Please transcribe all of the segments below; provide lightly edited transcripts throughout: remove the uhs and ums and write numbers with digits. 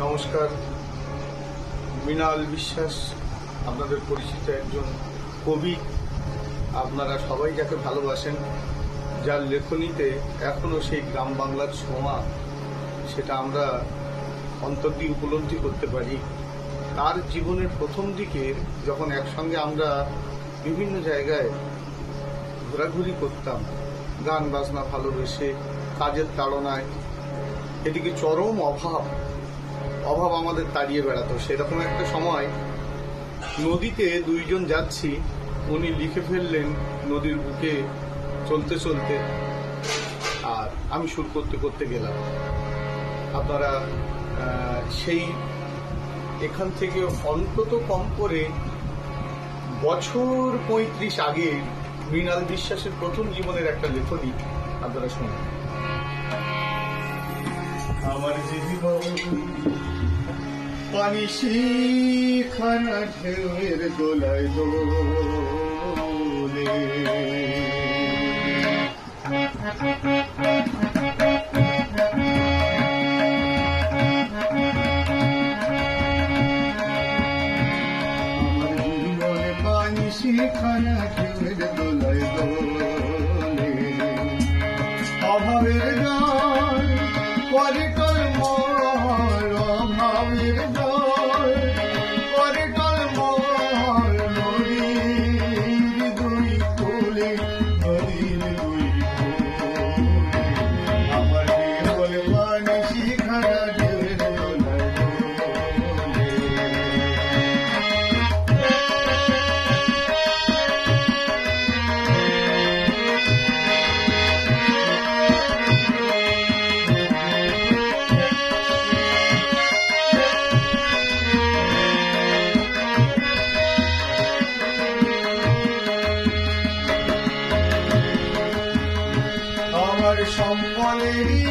নমস্কার। মৃণাল বিশ্বাস আপনাদের পরিচিত একজন কবি। আপনারা সবাই যাকে ভালোবাসেন, যার লেখনীতে এখনো সেই গ্রাম বাংলার ছোঁয়া সেটা আমরা অন্তর দিয়ে উপলব্ধি করতে পারি। তার জীবনের প্রথম দিকে যখন একসঙ্গে আমরা বিভিন্ন জায়গায় ঘোরাঘুরি করতাম, গান বাজনা ভালোবেসে, কাজের তাড়নায়, এদিকে চরম অভাব আমাদের তাড়িয়ে বেড়াতো। সেরকম একটা সময় নদীতে দুইজন যাচ্ছি, উনি লিখে ফেললেন নদীর বুকে চলতে চলতে, আর আমি সুর করতে করতে গেলাম। আপনারা সেই এখান থেকে অন্তত কম করে বছর 35 আগে মৃণাল বিশ্বাসের প্রথম জীবনের একটা লেখনী আপনারা শুনুন। আমার জীবন পানি শিখানা ঢেউয়ের দোলায় দোলে, আমার জীবনে পানি শিখানা ঢেউয়ের দোলায় দোলে, অভাবের গান করে টলমল, অভাবের গান করে টলমল, নদীর দুই কোলে, নদীর দুই কোলে, আমার জীবন পানি শিখানা ঢেউয়ের দোলায় আমার সম্বলেরই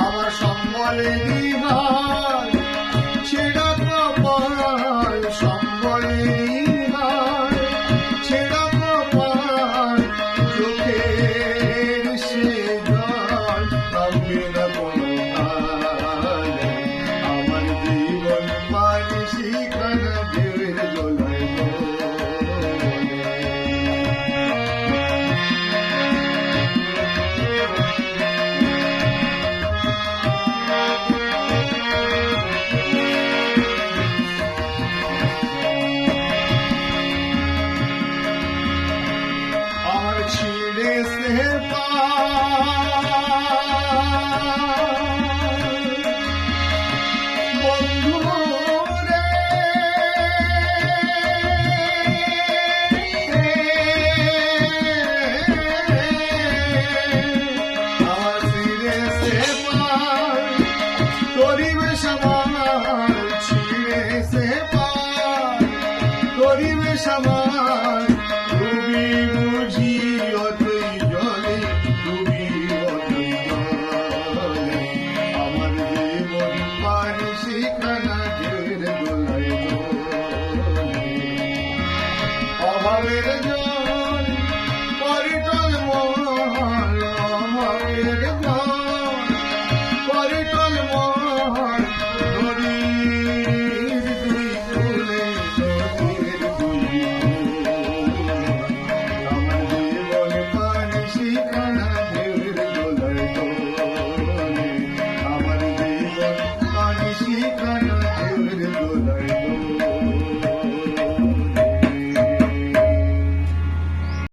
আমার সম্বলেরই হার ছেড়া কপাল, সম্বলেরই হার ছেড়া কপাল, চোখের সে জল কাউকে